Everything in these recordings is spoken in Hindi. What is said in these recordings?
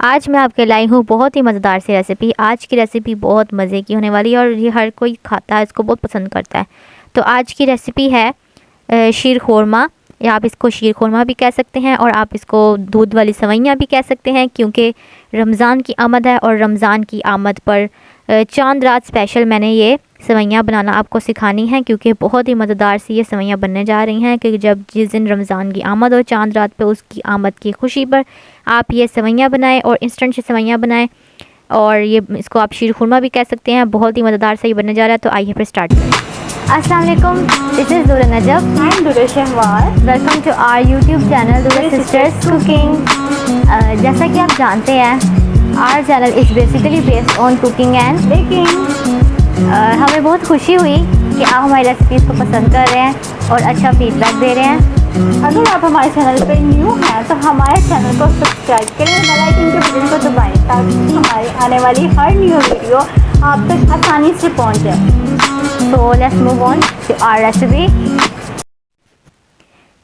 आज मैं आपके लाई हूँ बहुत ही मज़ेदार सी रेसिपी। आज की रेसिपी बहुत मज़े की होने वाली है और ये हर कोई खाता है, इसको बहुत पसंद करता है। तो आज की रेसिपी है शीर खोरमा, या आप इसको शीर खोरमा भी कह सकते हैं और आप इसको दूध वाली सेवइयाँ भी कह सकते हैं, क्योंकि रमज़ान की आमद है और रमज़ान की आमद पर चांद रात स्पेशल मैंने ये सेवइयाँ बनाना आपको सिखानी है, क्योंकि बहुत ही मज़ेदार सी ये सेवइयाँ बनने जा रही हैं कि जब जिस दिन रमज़ान की आमद हो चांद रात पे, उसकी आमद की खुशी पर आप ये सेवइयाँ बनाएं और इंस्टेंट से सेवइयाँ बनाएं, और ये इसको आप शीर खुरमा भी कह सकते हैं। बहुत ही मज़ेदार सा ये बनने जा रहा है। तो आइए फिर स्टार्ट करें। अस्सलाम वालेकुम, दिस इज़ दुरा नजब I am Dura Shahwar. Welcome to our YouTube channel Dura sisters cooking. जैसा कि आप जानते हैं, our channel is basically based on cooking and baking. हमें बहुत खुशी हुई कि आप हमारी रेसिपीज़ को पसंद कर रहे हैं और अच्छा फीडबैक दे रहे हैं। अगर आप हमारे चैनल पर न्यू हैं तो हमारे चैनल को सब्सक्राइब करें, बेल आइकन के बटन को दबाएं ताकि हमारी आने वाली हर न्यू वीडियो आप तक आसानी से पहुंच जाए। तो let's move on to our recipe.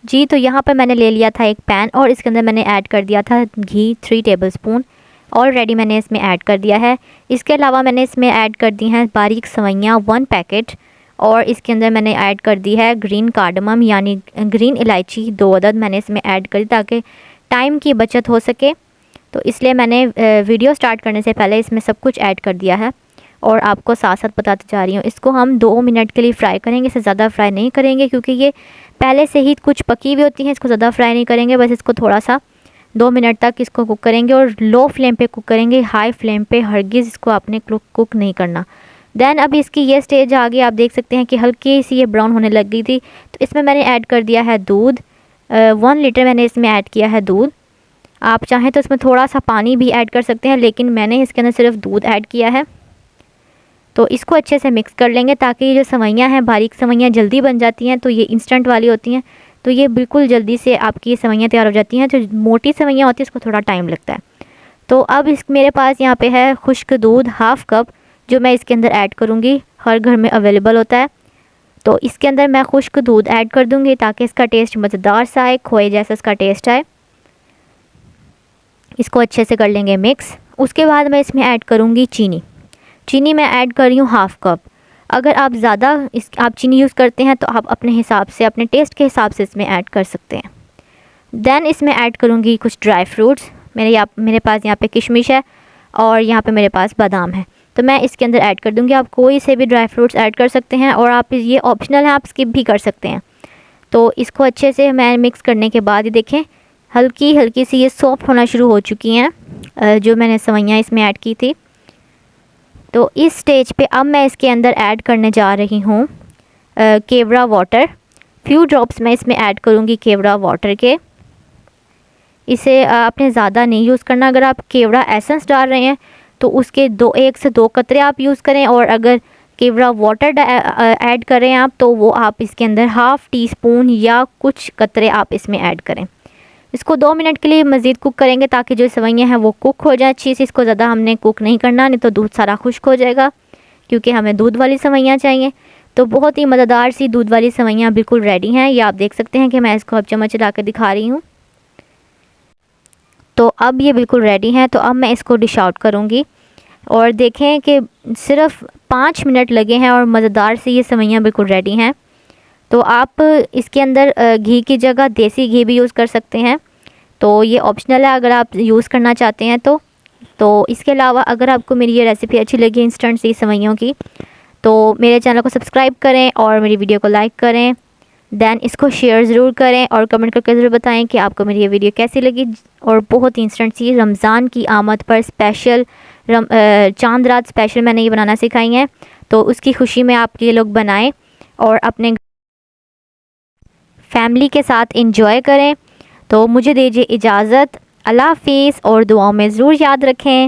जी, तो यहाँ पर मैंने ले लिया था एक पैन और इसके अंदर मैंने ऐड कर दिया था घी 3 टेबलस्पून। ऑलरेडी मैंने इसमें ऐड कर दिया है। इसके अलावा मैंने इसमें ऐड कर दी हैं बारीक सेवइयाँ 1 पैकेट, और इसके अंदर मैंने ऐड कर दी है ग्रीन कार्डमम यानी ग्रीन इलायची 2 अदद मैंने इसमें ऐड करी ताकि टाइम की बचत हो सके। तो इसलिए मैंने वीडियो स्टार्ट करने से पहले इसमें सब कुछ ऐड कर दिया है और आपको साथ साथ बताती जा रही हूँ। इसको हम 2 मिनट के लिए फ्राई करेंगे, इससे ज़्यादा फ्राई नहीं करेंगे क्योंकि ये पहले से ही कुछ पकी हुई होती हैं। इसको ज़्यादा फ्राई नहीं करेंगे, बस इसको थोड़ा सा 2 मिनट तक इसको कुक करेंगे और लो फ्लेम पे कुक करेंगे। हाई फ्लेम पे हरगिज़ इसको आपने कुक नहीं करना। देन अब इसकी ये स्टेज आ गई, आप देख सकते हैं कि हल्की सी ये ब्राउन होने लग गई थी। तो इसमें मैंने ऐड कर दिया है दूध, 1 लीटर मैंने इसमें ऐड किया है दूध। आप चाहें तो इसमें थोड़ा सा पानी भी ऐड कर सकते हैं, लेकिन मैंने इसके अंदर सिर्फ दूध ऐड किया है। तो इसको अच्छे से मिक्स कर लेंगे ताकि ये जो सेवइयाँ हैं, बारीक सेवइयाँ जल्दी बन जाती हैं। तो ये इंस्टेंट वाली होती हैं, तो ये बिल्कुल जल्दी से आपकी ये सेवइयाँ तैयार हो जाती हैं। जो मोटी सेवइयाँ होती हैं इसको थोड़ा टाइम लगता है। तो अब मेरे पास यहाँ पे है खुश्क दूध 1/2 कप, जो मैं इसके अंदर ऐड करूँगी। हर घर में अवेलेबल होता है। तो इसके अंदर मैं खुश्क दूध ऐड कर दूँगी ताकि इसका टेस्ट मज़ेदार सा आए, खोए जैसा इसका टेस्ट आए। इसको अच्छे से कर लेंगे मिक्स। उसके बाद मैं इसमें ऐड करूँगी चीनी मैं ऐड कर रही हूँ 1/2 कप। अगर आप ज़्यादा आप चीनी यूज़ करते हैं तो आप अपने हिसाब से, अपने टेस्ट के हिसाब से इसमें ऐड कर सकते हैं। देन इसमें ऐड करूँगी कुछ ड्राई फ्रूट्स। मेरे पास यहाँ पे किशमिश है और यहाँ पे मेरे पास बादाम है, तो मैं इसके अंदर ऐड कर दूँगी। आप कोई से भी ड्राई फ्रूट्स ऐड कर सकते हैं और आप ये ऑप्शनल है, आप स्किप भी कर सकते हैं। तो इसको अच्छे से मैं मिक्स करने के बाद ये देखें हल्की हल्की सी ये सॉफ्ट होना शुरू हो चुकी हैं जो मैंने सेवइयाँ इसमें ऐड की थी। तो इस स्टेज पे अब मैं इसके अंदर ऐड करने जा रही हूँ केवड़ा वाटर। फ्यू ड्रॉप्स मैं इसमें ऐड करूँगी केवड़ा वाटर के। इसे आपने ज़्यादा नहीं यूज़ करना। अगर आप केवड़ा एसेंस डाल रहे हैं तो उसके 1 से 2 कतरे आप यूज़ करें, और अगर केवड़ा वाटर ऐड करें आप तो वो आप इसके अंदर 1/2 टीस्पून या कुछ कतरे आप इसमें ऐड करें। इसको 2 मिनट के लिए मज़ीद कुक करेंगे ताकि जो सेवइयाँ हैं वो कुक हो जाए अच्छी से। इसको ज़्यादा हमने कुक नहीं करना, नहीं तो दूध सारा खुश्क हो जाएगा, क्योंकि हमें दूध वाली सेवइयाँ चाहिए। तो बहुत ही मज़ेदार सी दूध वाली सेवइयाँ बिल्कुल रेडी हैं। ये आप देख सकते हैं कि मैं इसको अब चम्मच चला कर दिखा रही हूँ। तो अब ये बिल्कुल रेडी हैं। तो अब मैं इसको डिश आउट करूँगी और देखें कि सिर्फ 5 मिनट लगे हैं और मज़ेदार सी ये सेवइयाँ बिल्कुल रेडी हैं। तो आप इसके अंदर घी की जगह देसी घी भी यूज़ कर सकते हैं, तो ये ऑप्शनल है अगर आप यूज़ करना चाहते हैं तो इसके अलावा अगर आपको मेरी ये रेसिपी अच्छी लगी इंस्टेंट सी सेवइयों की, तो मेरे चैनल को सब्सक्राइब करें और मेरी वीडियो को लाइक करें। देन इसको शेयर ज़रूर करें और कमेंट करके ज़रूर बताएं कि आपको मेरी ये वीडियो कैसी लगी। और बहुत ही इंस्टेंट सी रमज़ान की आमद पर स्पेशल चांद रात स्पेशल मैंने ये बनाना सिखाई हैं, तो उसकी खुशी में आप ये लोग बनाएं और अपने फैमिली के साथ एंजॉय करें। तो मुझे दीजिए इजाज़त। अल्लाह हाफ़िज़ और दुआओं में ज़रूर याद रखें।